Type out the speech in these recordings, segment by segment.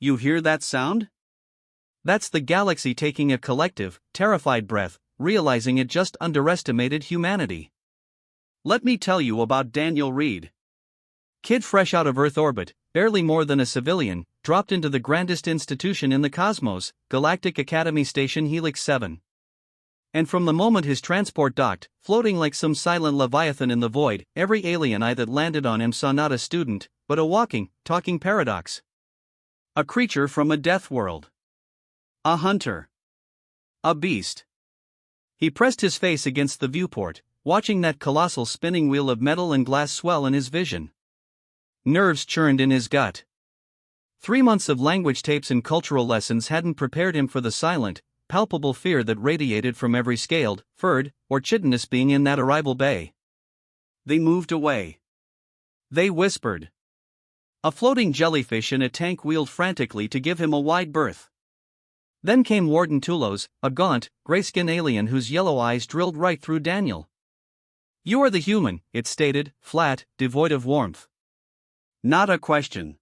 You hear that sound? That's the galaxy taking a collective, terrified breath, realizing it just underestimated humanity. Let me tell you about Daniel Reed. Kid fresh out of Earth orbit, barely more than a civilian, dropped into the grandest institution in the cosmos, Galactic Academy Station Helix 7. And from the moment his transport docked, floating like some silent leviathan in the void, every alien eye that landed on him saw not a student, but a walking, talking paradox. A creature from a death world. A hunter. A beast. He pressed his face against the viewport, watching that colossal spinning wheel of metal and glass swell in his vision. Nerves churned in his gut. 3 months of language tapes and cultural lessons hadn't prepared him for the silent, palpable fear that radiated from every scaled, furred, or chitinous being in that arrival bay. They moved away. They whispered. A floating jellyfish in a tank wheeled frantically to give him a wide berth. Then came Warden Tulos, a gaunt, gray-skinned alien whose yellow eyes drilled right through Daniel. "You are the human," it stated, flat, devoid of warmth. Not a question.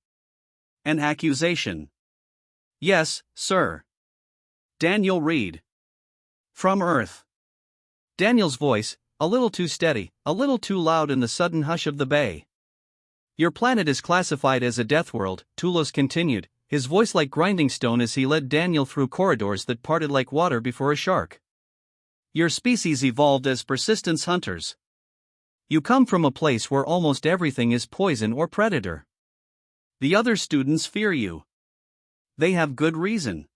An accusation. "Yes, sir. Daniel Reed. From Earth." Daniel's voice, a little too steady, a little too loud in the sudden hush of the bay. "Your planet is classified as a death world," Tulos continued, his voice like grinding stone as he led Daniel through corridors that parted like water before a shark. "Your species evolved as persistence hunters. You come from a place where almost everything is poison or predator. The other students fear you. They have good reason."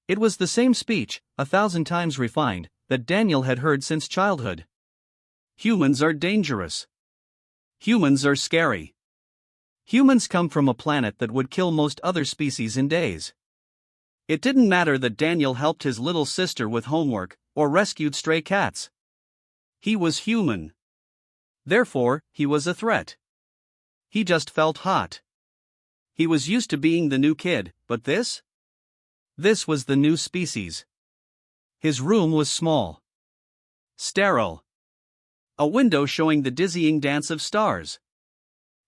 It was the same speech, 1,000 times refined, that Daniel had heard since childhood. Humans are dangerous. Humans are scary. Humans come from a planet that would kill most other species in days. It didn't matter that Daniel helped his little sister with homework, or rescued stray cats. He was human. Therefore, he was a threat. He just felt hot. He was used to being the new kid, but this? This was the new species. His room was small. Sterile. A window showing the dizzying dance of stars.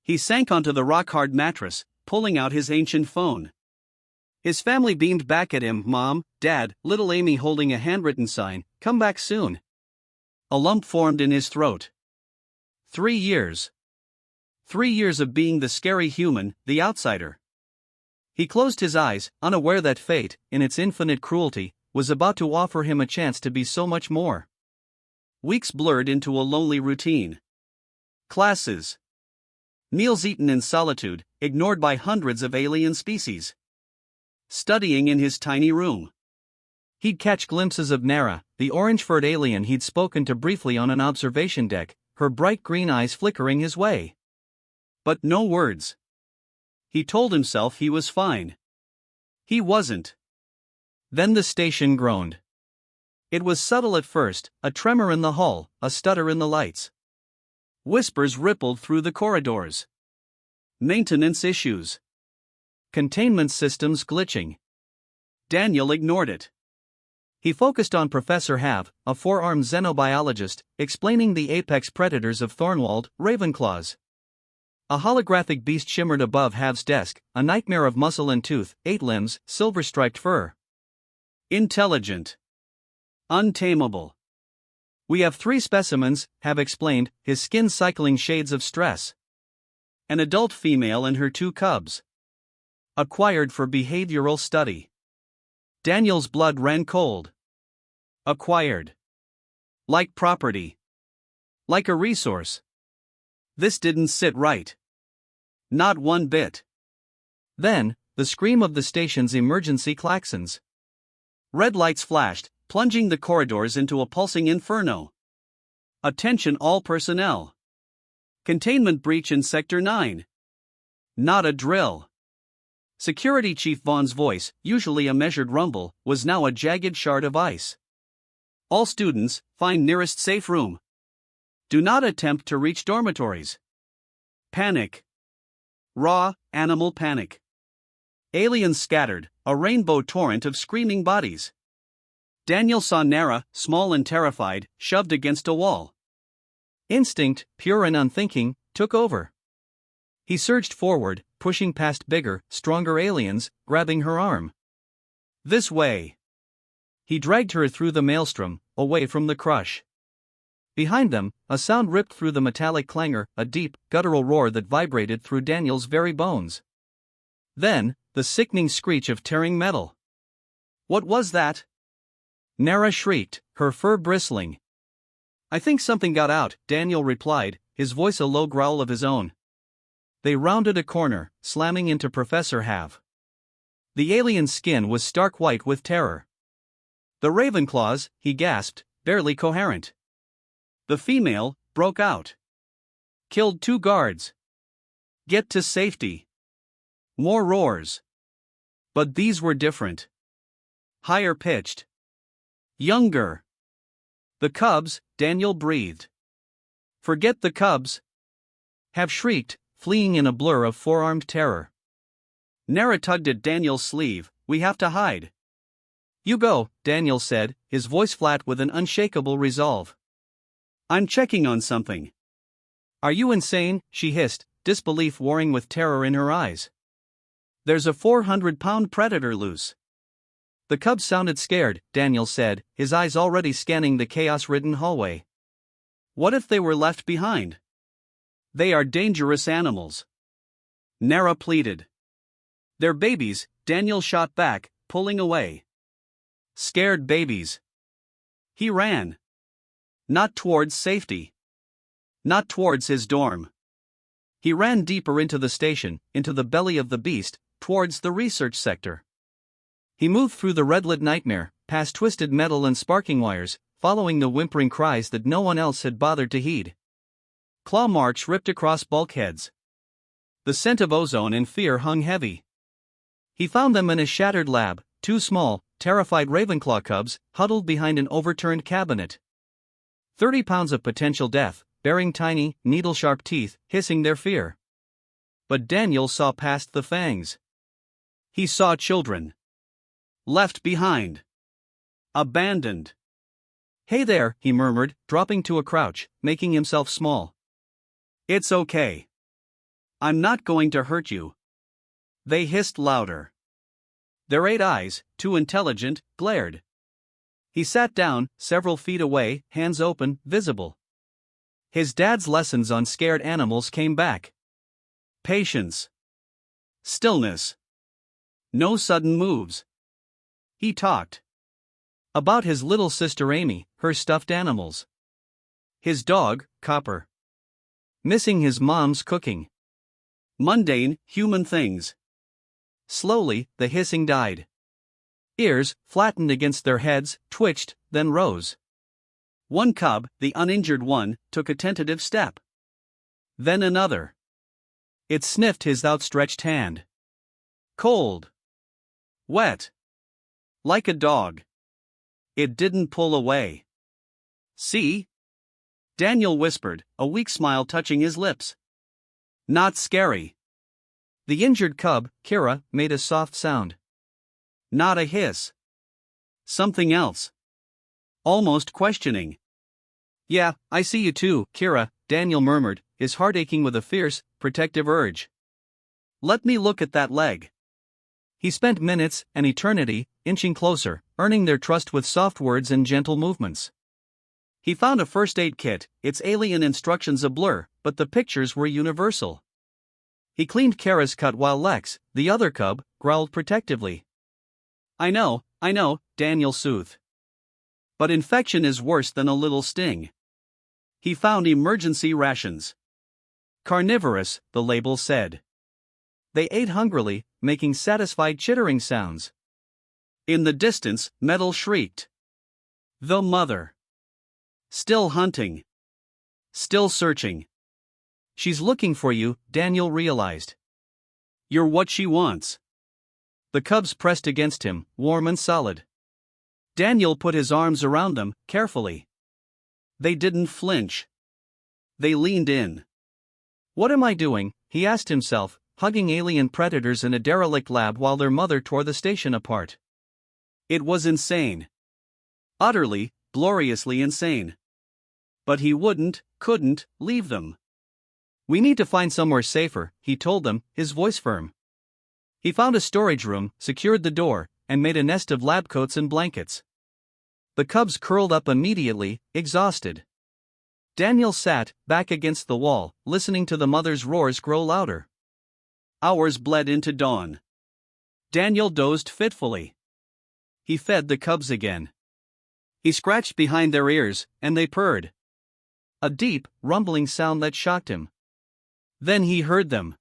He sank onto the rock-hard mattress, pulling out his ancient phone. His family beamed back at him, Mom, Dad, little Amy holding a handwritten sign, "Come back soon." A lump formed in his throat. 3 years. 3 years of being the scary human, the outsider. He closed his eyes, unaware that fate, in its infinite cruelty, was about to offer him a chance to be so much more. Weeks blurred into a lonely routine. Classes. Meals eaten in solitude, ignored by hundreds of alien species. Studying in his tiny room. He'd catch glimpses of Nara, the orange-furred alien he'd spoken to briefly on an observation deck, her bright green eyes flickering his way. But no words. He told himself he was fine. He wasn't. Then the station groaned. It was subtle at first, a tremor in the hull, a stutter in the lights. Whispers rippled through the corridors. Maintenance issues. Containment systems glitching. Daniel ignored it. He focused on Professor Hav, a 4-armed xenobiologist, explaining the apex predators of Thornwald, Ravenclaws. A holographic beast shimmered above Hav's desk, a nightmare of muscle and tooth, 8 limbs, silver-striped fur. Intelligent. Untamable. "We have 3 specimens," Hav explained, his skin cycling shades of stress. An adult female and her 2 cubs. Acquired for behavioral study. Daniel's blood ran cold. Acquired. Like property. Like a resource. This didn't sit right. Not one bit. Then, the scream of the station's emergency klaxons. Red lights flashed, plunging the corridors into a pulsing inferno. "Attention all personnel. Containment breach in Sector 9. Not a drill." Security Chief Vaughn's voice, usually a measured rumble, was now a jagged shard of ice. "All students, find nearest safe room. Do not attempt to reach dormitories. Panic. Raw, animal panic. Aliens scattered, a rainbow torrent of screaming bodies." Daniel saw Nara, small and terrified, shoved against a wall. Instinct, pure and unthinking, took over. He surged forward, pushing past bigger, stronger aliens, grabbing her arm. This way. He dragged her through the maelstrom, away from the crush. Behind them, a sound ripped through the metallic clangor, a deep, guttural roar that vibrated through Daniel's very bones. Then, the sickening screech of tearing metal. What was that? Nara shrieked, her fur bristling. I think something got out, Daniel replied, his voice a low growl of his own. They rounded a corner, slamming into Professor Have. The alien's skin was stark white with terror. The Ravenclaws, he gasped, barely coherent. The female broke out. Killed 2 guards. Get to safety. More roars. But these were different. Higher pitched. Younger. The cubs, Daniel breathed. Forget the cubs. Have shrieked, fleeing in a blur of four-armed terror. Nara tugged at Daniel's sleeve. We have to hide. You go, Daniel said, his voice flat with an unshakable resolve. I'm checking on something. Are you insane? She hissed, disbelief warring with terror in her eyes. There's a 400-pound predator loose. The cubs sounded scared, Daniel said, his eyes already scanning the chaos-ridden hallway. What if they were left behind? They are dangerous animals. Nara pleaded. They're babies, Daniel shot back, pulling away. Scared babies. He ran. Not towards safety. Not towards his dorm. He ran deeper into the station, into the belly of the beast, towards the research sector. He moved through the red-lit nightmare, past twisted metal and sparking wires, following the whimpering cries that no one else had bothered to heed. Claw marks ripped across bulkheads. The scent of ozone and fear hung heavy. He found them in a shattered lab, 2 small, terrified Ravenclaw cubs, huddled behind an overturned cabinet. 30 pounds of potential death, bearing tiny, needle-sharp teeth, hissing their fear. But Daniel saw past the fangs. He saw children. Left behind. Abandoned. Hey there, he murmured, dropping to a crouch, making himself small. It's okay. I'm not going to hurt you. They hissed louder. Their 8 eyes, too intelligent, glared. He sat down, several feet away, hands open, visible. His dad's lessons on scared animals came back. Patience. Stillness. No sudden moves. He talked. About his little sister Amy, her stuffed animals. His dog, Copper. Missing his mom's cooking. Mundane, human things. Slowly, the hissing died. Ears, flattened against their heads, twitched, then rose. One cub, the uninjured one, took a tentative step. Then another. It sniffed his outstretched hand. Cold. Wet. Like a dog. It didn't pull away. See? Daniel whispered, a weak smile touching his lips. Not scary. The injured cub, Kira, made a soft sound. Not a hiss. Something else. Almost questioning. Yeah, I see you too, Kira, Daniel murmured, his heart aching with a fierce, protective urge. Let me look at that leg. He spent minutes, an eternity, inching closer, earning their trust with soft words and gentle movements. He found a first aid kit, its alien instructions a blur, but the pictures were universal. He cleaned Kara's cut while Lex, the other cub, growled protectively. I know, Daniel soothed. But infection is worse than a little sting. He found emergency rations. Carnivorous, the label said. They ate hungrily, making satisfied chittering sounds. In the distance, Metal shrieked. The mother. Still hunting. Still searching. She's looking for you, Daniel realized. You're what she wants. The cubs pressed against him, warm and solid. Daniel put his arms around them, carefully. They didn't flinch. They leaned in. What am I doing? He asked himself, hugging alien predators in a derelict lab while their mother tore the station apart. It was insane. Utterly, gloriously insane. But he couldn't leave them. We need to find somewhere safer, he told them, his voice firm. He found a storage room, secured the door, and made a nest of lab coats and blankets. The cubs curled up immediately, exhausted. Daniel sat, back against the wall, listening to the mother's roars grow louder. Hours bled into dawn. Daniel dozed fitfully. He fed the cubs again. He scratched behind their ears, and they purred. A deep, rumbling sound that shocked him. Then he heard them.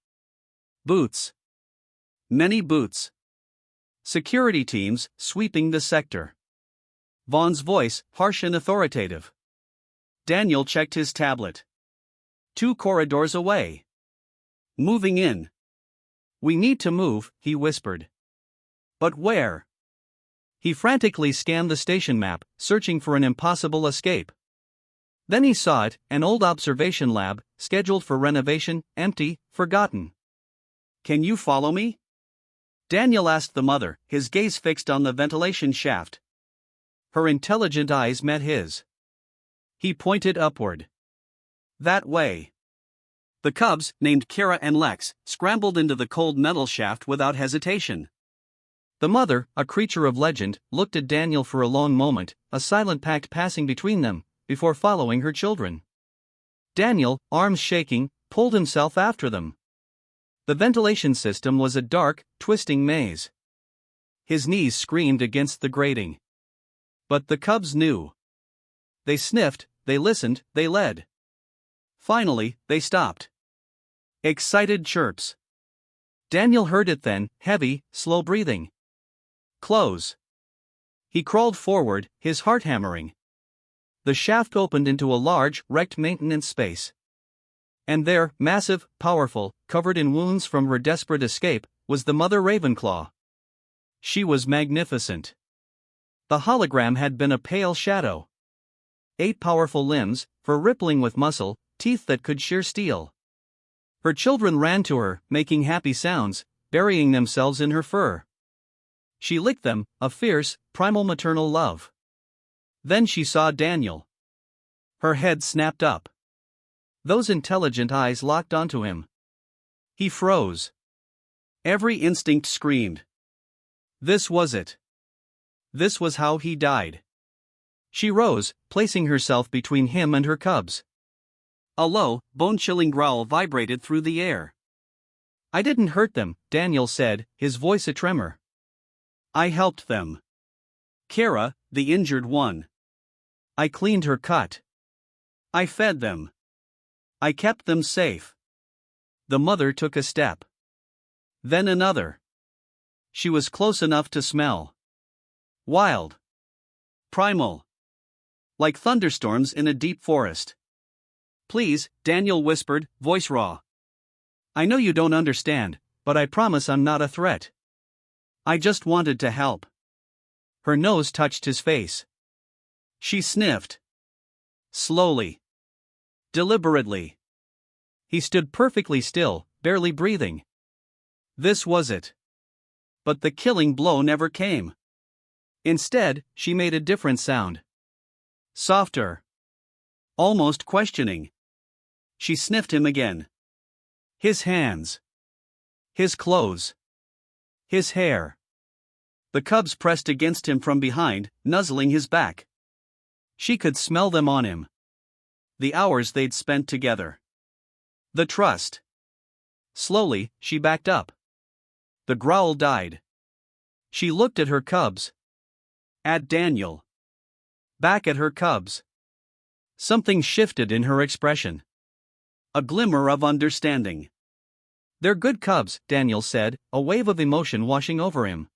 Boots. Many boots. Security teams, sweeping the sector. Vaughn's voice, harsh and authoritative. Daniel checked his tablet. 2 corridors away. Moving in. We need to move, he whispered. But where? He frantically scanned the station map, searching for an impossible escape. Then he saw it, an old observation lab, scheduled for renovation, empty, forgotten. Can you follow me? Daniel asked the mother, his gaze fixed on the ventilation shaft. Her intelligent eyes met his. He pointed upward. That way. The cubs, named Kira and Lex, scrambled into the cold metal shaft without hesitation. The mother, a creature of legend, looked at Daniel for a long moment, a silent pact passing between them, before following her children. Daniel, arms shaking, pulled himself after them. The ventilation system was a dark, twisting maze. His knees screamed against the grating. But the cubs knew. They sniffed, they listened, they led. Finally, they stopped. Excited chirps. Daniel heard it then, heavy, slow breathing. Close. He crawled forward, his heart hammering. The shaft opened into a large, wrecked maintenance space. And there, massive, powerful, covered in wounds from her desperate escape, was the Mother Ravenclaw. She was magnificent. The hologram had been a pale shadow. 8 powerful limbs, fur rippling with muscle, teeth that could shear steel. Her children ran to her, making happy sounds, burying themselves in her fur. She licked them, a fierce, primal maternal love. Then she saw Daniel. Her head snapped up. Those intelligent eyes locked onto him. He froze. Every instinct screamed. This was it. This was how he died. She rose, placing herself between him and her cubs. A low, bone-chilling growl vibrated through the air. I didn't hurt them, Daniel said, his voice a tremor. I helped them. Kara, the injured one. I cleaned her cut. I fed them. I kept them safe. The mother took a step. Then another. She was close enough to smell. Wild. Primal. Like thunderstorms in a deep forest. Please, Daniel whispered, voice raw. I know you don't understand, but I promise I'm not a threat. I just wanted to help. Her nose touched his face. She sniffed. Slowly. Deliberately. He stood perfectly still, barely breathing. This was it. But the killing blow never came. Instead, she made a different sound. Softer. Almost questioning. She sniffed him again. His hands. His clothes. His hair. The cubs pressed against him from behind, nuzzling his back. She could smell them on him. The hours they'd spent together. The trust. Slowly, she backed up. The growl died. She looked at her cubs. At Daniel. Back at her cubs. Something shifted in her expression. A glimmer of understanding. They're good cubs, Daniel said, a wave of emotion washing over him.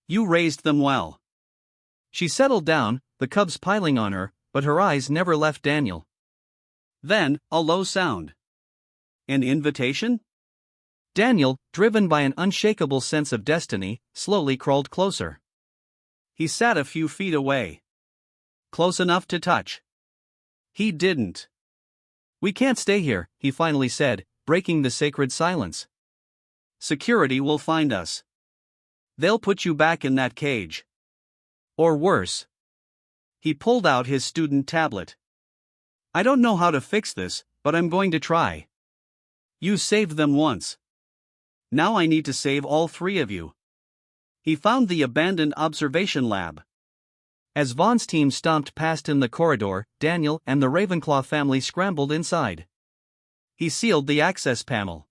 You raised them well. She settled down, the cubs piling on her, but her eyes never left Daniel. Then, a low sound. An invitation? Daniel, driven by an unshakable sense of destiny, slowly crawled closer. He sat a few feet away. Close enough to touch. He didn't. We can't stay here, he finally said, breaking the sacred silence. Security will find us. They'll put you back in that cage. Or worse. He pulled out his student tablet. I don't know how to fix this, but I'm going to try. You saved them once. Now I need to save all three of you. He found the abandoned observation lab. As Vaughn's team stomped past in the corridor, Daniel and the Ravenclaw family scrambled inside. He sealed the access panel.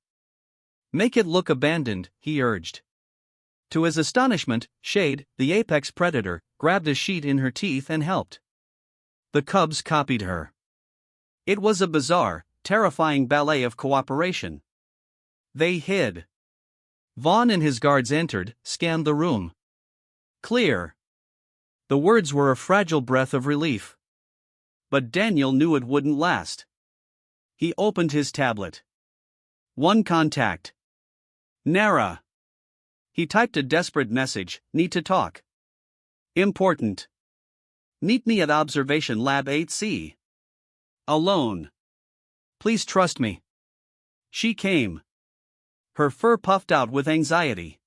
Make it look abandoned, he urged. To his astonishment, Shade, the apex predator, grabbed a sheet in her teeth and helped. The cubs copied her. It was a bizarre, terrifying ballet of cooperation. They hid. Vaughn and his guards entered, scanned the room. Clear. The words were a fragile breath of relief. But Daniel knew it wouldn't last. He opened his tablet. One contact. Nara. He typed a desperate message, need to talk. Important. Meet me at Observation Lab 8C. Alone. Please trust me. She came. Her fur puffed out with anxiety.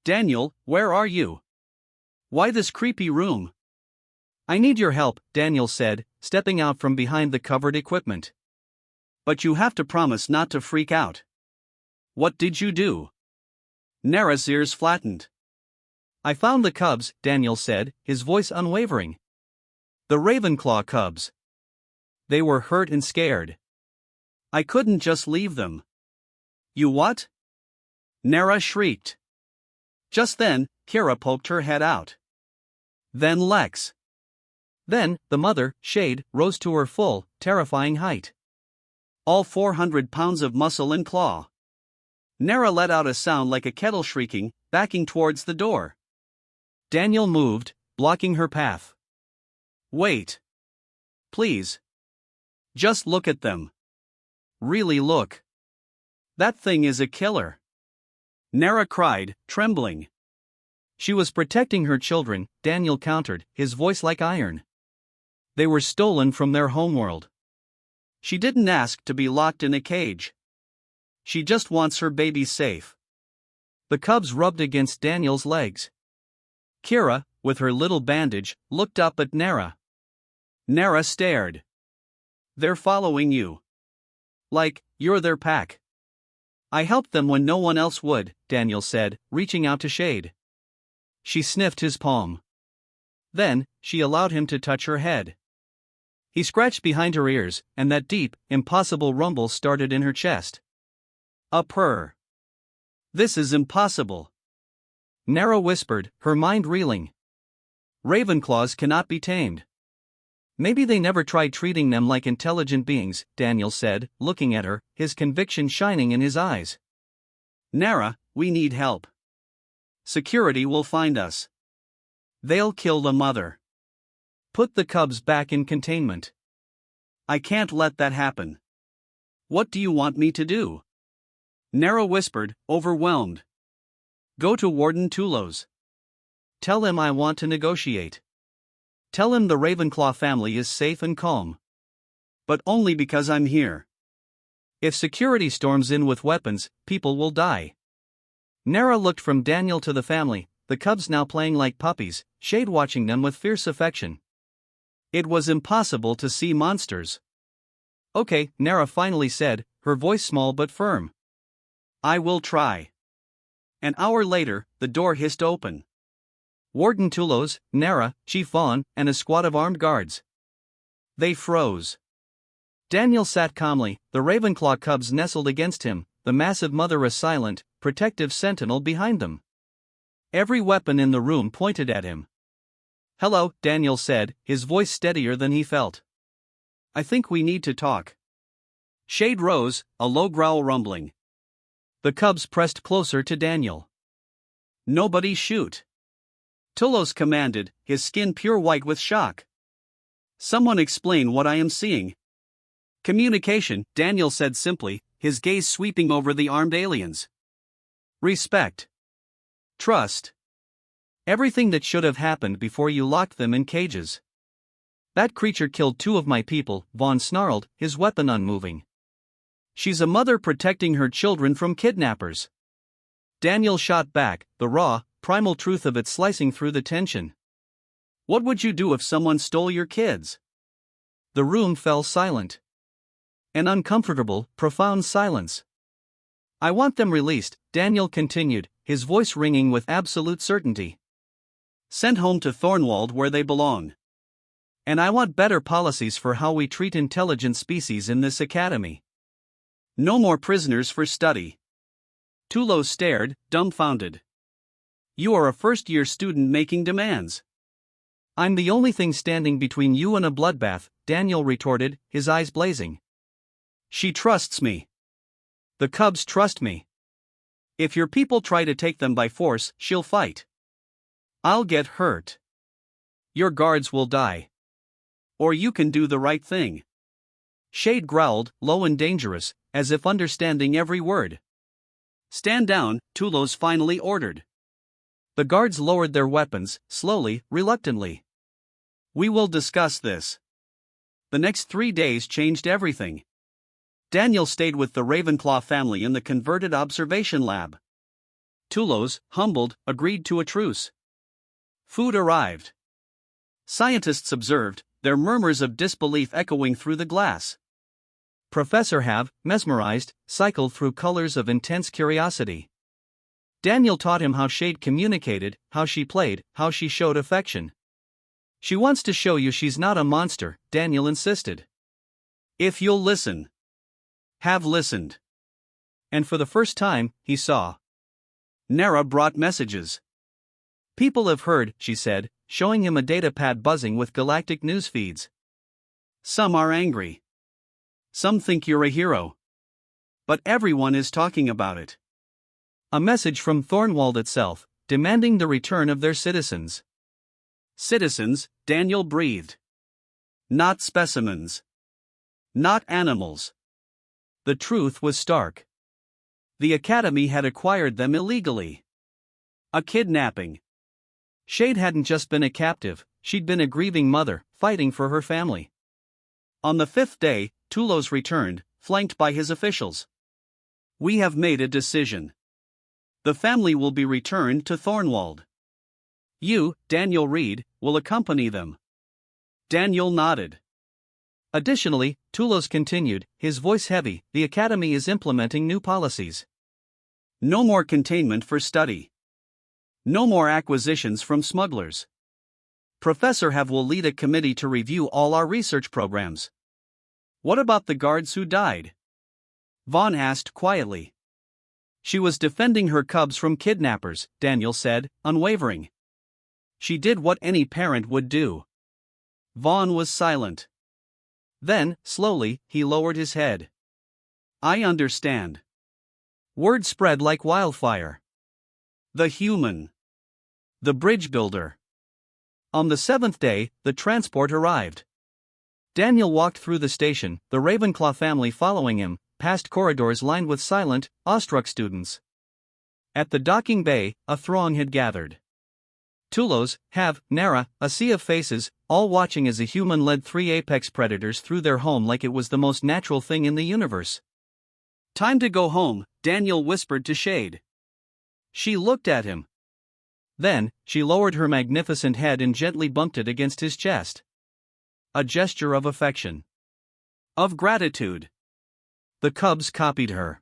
Daniel, where are you? Why this creepy room? I need your help, Daniel said, stepping out from behind the covered equipment. But you have to promise not to freak out. What did you do? Nara's ears flattened. I found the cubs, Daniel said, his voice unwavering. The Ravenclaw cubs. They were hurt and scared. I couldn't just leave them. You what? Nara shrieked. Just then, Kira poked her head out. Then Lex. Then, the mother, Shade, rose to her full, terrifying height. All 400 pounds of muscle and claw. Nara let out a sound like a kettle shrieking, backing towards the door. Daniel moved, blocking her path. Wait. Please. Just look at them. Really look. That thing is a killer. Nara cried, trembling. She was protecting her children, Daniel countered, his voice like iron. They were stolen from their homeworld. She didn't ask to be locked in a cage. She just wants her babies safe. The cubs rubbed against Daniel's legs. Kira, with her little bandage, looked up at Nara. Nara stared. They're following you. Like, you're their pack. I helped them when no one else would, Daniel said, reaching out to Shade. She sniffed his palm. Then, she allowed him to touch her head. He scratched behind her ears, and that deep, impossible rumble started in her chest. A purr. This is impossible. Nara whispered, her mind reeling. Ravenclaws cannot be tamed. Maybe they never tried treating them like intelligent beings, Daniel said, looking at her, his conviction shining in his eyes. Nara, we need help. Security will find us. They'll kill the mother. Put the cubs back in containment. I can't let that happen. What do you want me to do? Nara whispered, overwhelmed. Go to Warden Tulos. Tell him I want to negotiate. Tell him the Ravenclaw family is safe and calm. But only because I'm here. If security storms in with weapons, people will die. Nara looked from Daniel to the family, the cubs now playing like puppies, Shade watching them with fierce affection. It was impossible to see monsters. Okay, Nara finally said, her voice small but firm. I will try. An hour later, the door hissed open. Warden Tulos, Nara, Chief Vaughn, and a squad of armed guards. They froze. Daniel sat calmly, the Ravenclaw cubs nestled against him, the massive mother a silent, protective sentinel behind them. Every weapon in the room pointed at him. Hello, Daniel said, his voice steadier than he felt. I think we need to talk. Shade rose, a low growl rumbling. The cubs pressed closer to Daniel. Nobody shoot. Tulos commanded, his skin pure white with shock. Someone explain what I am seeing. Communication, Daniel said simply, his gaze sweeping over the armed aliens. Respect. Trust. Everything that should have happened before you locked them in cages. That creature killed 2 of my people, Vaughn snarled, his weapon unmoving. She's a mother protecting her children from kidnappers. Daniel shot back, the raw, primal truth of it slicing through the tension. What would you do if someone stole your kids? The room fell silent. An uncomfortable, profound silence. I want them released, Daniel continued, his voice ringing with absolute certainty. Sent home to Thornwald where they belong. And I want better policies for how we treat intelligent species in this academy. No more prisoners for study. Tulos stared, dumbfounded. You are a first-year student making demands. I'm the only thing standing between you and a bloodbath, Daniel retorted, his eyes blazing. She trusts me. The cubs trust me. If your people try to take them by force, she'll fight. I'll get hurt. Your guards will die. Or you can do the right thing. Shade growled, low and dangerous, as if understanding every word. Stand down, Tulos finally ordered. The guards lowered their weapons, slowly, reluctantly. We will discuss this. The next 3 days changed everything. Daniel stayed with the Ravenclaw family in the converted observation lab. Tulos, humbled, agreed to a truce. Food arrived. Scientists observed, their murmurs of disbelief echoing through the glass. Professor Have, mesmerized, cycled through colors of intense curiosity. Daniel taught him how Shade communicated, how she played, how she showed affection. She wants to show you she's not a monster, Daniel insisted. If you'll listen. Have listened. And for the first time, he saw. Nara brought messages. People have heard, she said, showing him a datapad buzzing with galactic news feeds. Some are angry. Some think you're a hero. But everyone is talking about it. A message from Thornwald itself, demanding the return of their citizens. Citizens, Daniel breathed. Not specimens. Not animals. The truth was stark. The Academy had acquired them illegally. A kidnapping. Shade hadn't just been a captive, she'd been a grieving mother, fighting for her family. On the 5th day, Tulos returned, flanked by his officials. We have made a decision. The family will be returned to Thornwald. You, Daniel Reed, will accompany them. Daniel nodded. Additionally, Tulos continued, his voice heavy, the Academy is implementing new policies. No more containment for study. No more acquisitions from smugglers. Professor Have will lead a committee to review all our research programs. What about the guards who died? Vaughn asked quietly. She was defending her cubs from kidnappers, Daniel said, unwavering. She did what any parent would do. Vaughn was silent. Then, slowly, he lowered his head. I understand. Word spread like wildfire. The human. The bridge builder. On the 7th day, the transport arrived. Daniel walked through the station, the Ravenclaw family following him, past corridors lined with silent, awestruck students. At the docking bay, a throng had gathered. Tulos, Have, Nara, a sea of faces, all watching as a human led 3 apex predators through their home like it was the most natural thing in the universe. Time to go home, Daniel whispered to Shade. She looked at him. Then, she lowered her magnificent head and gently bumped it against his chest. A gesture of affection. Of gratitude. The cubs copied her.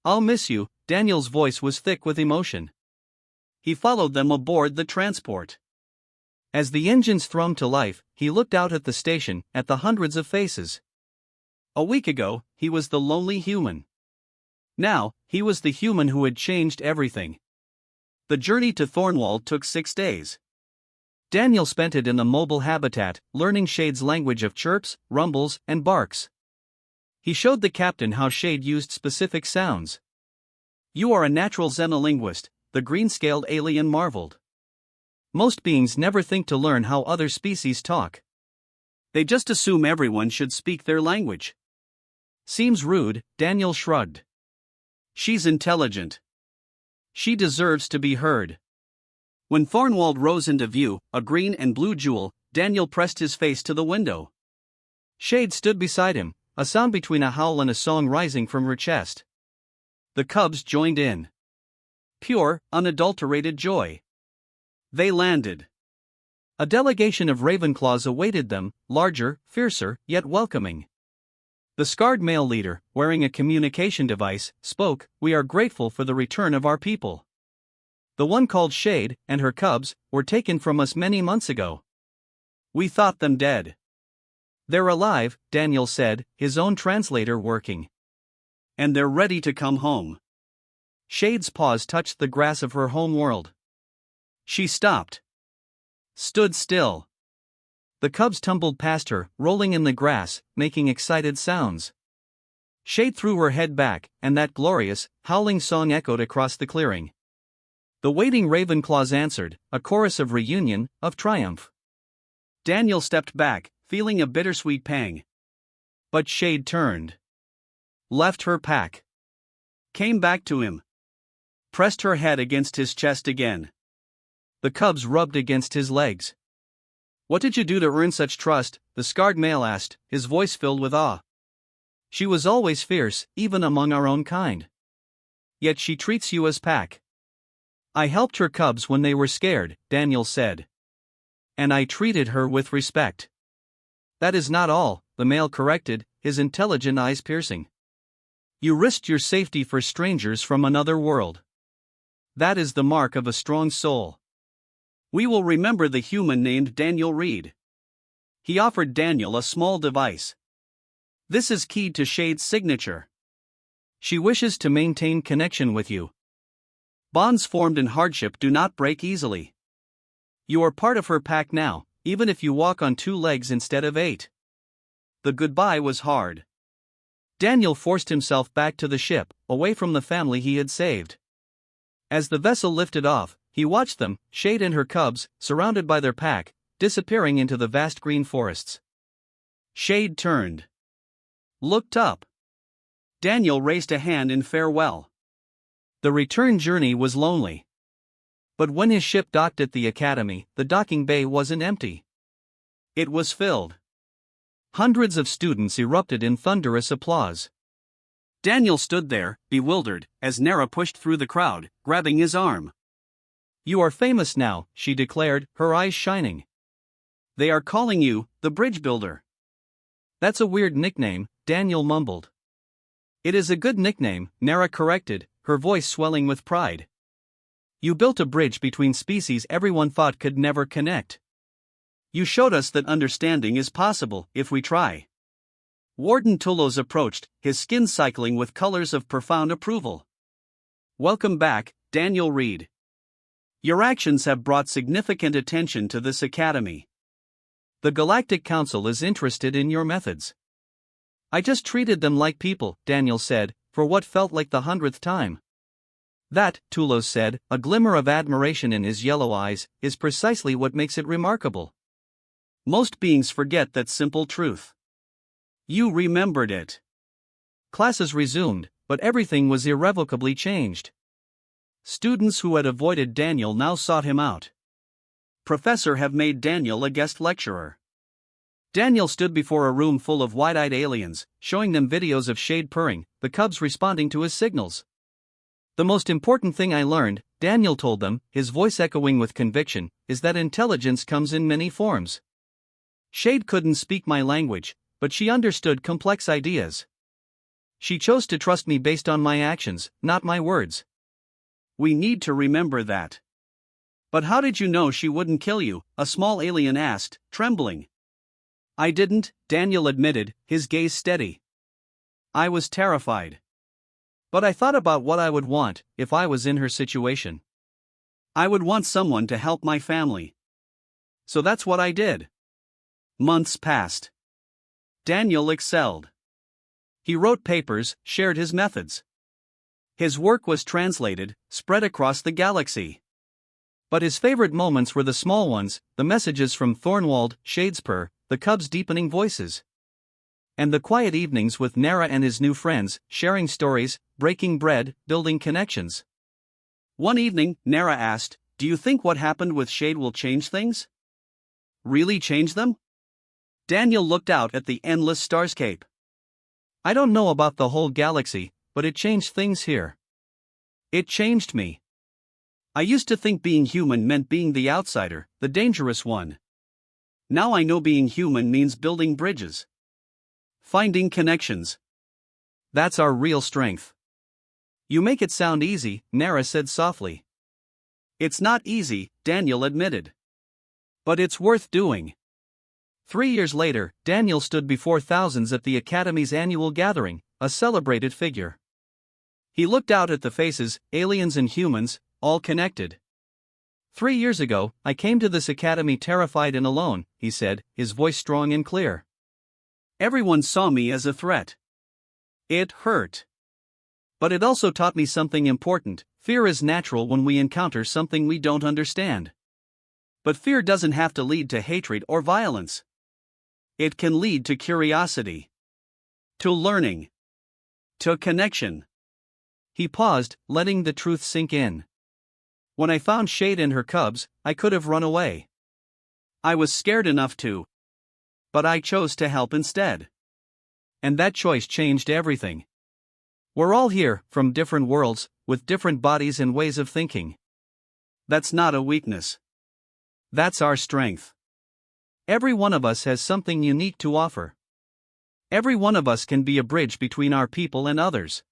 I'll miss you, Daniel's voice was thick with emotion. He followed them aboard the transport. As the engines thrummed to life, he looked out at the station, at the hundreds of faces. A week ago, he was the lonely human. Now, he was the human who had changed everything. The journey to Thornwald took 6 days. Daniel spent it in the mobile habitat, learning Shade's language of chirps, rumbles, and barks. He showed the captain how Shade used specific sounds. You are a natural xenolinguist, the green-scaled alien marveled. Most beings never think to learn how other species talk. They just assume everyone should speak their language. Seems rude, Daniel shrugged. She's intelligent. She deserves to be heard. When Thornwald rose into view, a green and blue jewel, Daniel pressed his face to the window. Shade stood beside him, a sound between a howl and a song rising from her chest. The cubs joined in. Pure, unadulterated joy. They landed. A delegation of Ravenclaws awaited them, larger, fiercer, yet welcoming. The scarred male leader, wearing a communication device, spoke, "We are grateful for the return of our people. The one called Shade, and her cubs, were taken from us many months ago. We thought them dead. They're alive," Daniel said, his own translator working. "And they're ready to come home." Shade's paws touched the grass of her home world. She stopped. Stood still. The cubs tumbled past her, rolling in the grass, making excited sounds. Shade threw her head back, and that glorious, howling song echoed across the clearing. The waiting Ravenclaws answered, a chorus of reunion, of triumph. Daniel stepped back, feeling a bittersweet pang. But Shade turned. Left her pack. Came back to him. Pressed her head against his chest again. The cubs rubbed against his legs. "What did you do to earn such trust?" the scarred male asked, his voice filled with awe. "She was always fierce, even among our own kind. Yet she treats you as pack." "I helped her cubs when they were scared," Daniel said. "And I treated her with respect." "That is not all," the male corrected, his intelligent eyes piercing. "You risked your safety for strangers from another world. That is the mark of a strong soul. We will remember the human named Daniel Reed." He offered Daniel a small device. "This is keyed to Shade's signature. She wishes to maintain connection with you. Bonds formed in hardship do not break easily. You are part of her pack now, even if you walk on 2 legs instead of 8. The goodbye was hard. Daniel forced himself back to the ship, away from the family he had saved. As the vessel lifted off, he watched them, Shade and her cubs, surrounded by their pack, disappearing into the vast green forests. Shade turned. Looked up. Daniel raised a hand in farewell. The return journey was lonely. But when his ship docked at the academy, the docking bay wasn't empty. It was filled. Hundreds of students erupted in thunderous applause. Daniel stood there, bewildered, as Nara pushed through the crowd, grabbing his arm. "You are famous now," she declared, her eyes shining. "They are calling you, the Bridge Builder." "That's a weird nickname," Daniel mumbled. "It is a good nickname," Nara corrected, her voice swelling with pride. "You built a bridge between species everyone thought could never connect. You showed us that understanding is possible, if we try." Warden Tullos approached, his skin cycling with colors of profound approval. "Welcome back, Daniel Reed. Your actions have brought significant attention to this academy. The Galactic Council is interested in your methods." "I just treated them like people," Daniel said, for what felt like the 100th time. "That," Tullos said, a glimmer of admiration in his yellow eyes, "is precisely what makes it remarkable. Most beings forget that simple truth. You remembered it." Classes resumed, but everything was irrevocably changed. Students who had avoided Daniel now sought him out. Professor have made Daniel a guest lecturer. Daniel stood before a room full of wide-eyed aliens, showing them videos of Shade purring, the cubs responding to his signals. "The most important thing I learned," Daniel told them, his voice echoing with conviction, "is that intelligence comes in many forms. Shade couldn't speak my language, but she understood complex ideas. She chose to trust me based on my actions, not my words. We need to remember that." "But how did you know she wouldn't kill you?" a small alien asked, trembling. "I didn't," Daniel admitted, his gaze steady. "I was terrified. But I thought about what I would want, if I was in her situation. I would want someone to help my family. So that's what I did." Months passed. Daniel excelled. He wrote papers, shared his methods. His work was translated, spread across the galaxy. But his favorite moments were the small ones, the messages from Thornwald, Shadespur, the cubs' deepening voices. And the quiet evenings with Nara and his new friends, sharing stories, breaking bread, building connections. One evening, Nara asked, "Do you think what happened with Shade will change things? Really change them?" Daniel looked out at the endless starscape. "I don't know about the whole galaxy, but it changed things here. It changed me. I used to think being human meant being the outsider, the dangerous one. Now I know being human means building bridges. Finding connections. That's our real strength. You make it sound easy, Nara said softly. It's not easy, Daniel admitted. But it's worth doing. 3 years later, Daniel stood before thousands at the Academy's annual gathering, a celebrated figure. He looked out at the faces, aliens and humans, all connected. 3 years ago, I came to this academy terrified and alone, he said, his voice strong and clear. Everyone saw me as a threat. It hurt. But it also taught me something important. Fear is natural when we encounter something we don't understand. But fear doesn't have to lead to hatred or violence. It can lead to curiosity, to learning, to connection. He paused, letting the truth sink in. When I found Shade and her cubs, I could have run away. I was scared enough to. But I chose to help instead. And that choice changed everything. We're all here, from different worlds, with different bodies and ways of thinking. That's not a weakness. That's our strength. Every one of us has something unique to offer. Every one of us can be a bridge between our people and others.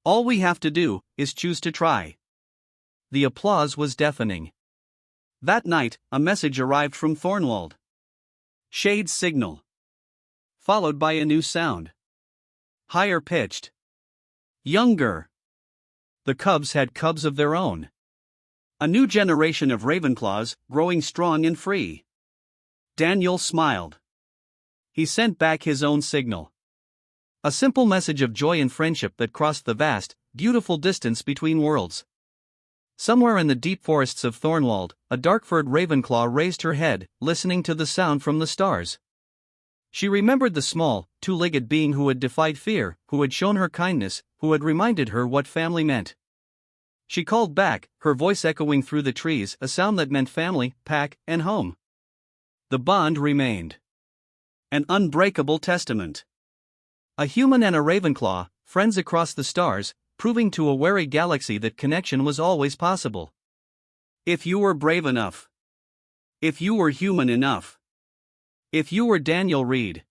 All we have to do is choose to try. The applause was deafening. That night, a message arrived from Thornwald. Shade's signal. Followed by a new sound. Higher pitched. Younger. The cubs had cubs of their own. A new generation of Ravenclaws, growing strong and free. Daniel smiled. He sent back his own signal. A simple message of joy and friendship that crossed the vast, beautiful distance between worlds. Somewhere in the deep forests of Thornwald, a dark-furred Ravenclaw raised her head, listening to the sound from the stars. She remembered the small, two-legged being who had defied fear, who had shown her kindness, who had reminded her what family meant. She called back, her voice echoing through the trees, a sound that meant family, pack, and home. The bond remained. An unbreakable testament. A human and a Ravenclaw, friends across the stars, proving to a wary galaxy that connection was always possible. If you were brave enough. If you were human enough. If you were Daniel Reed.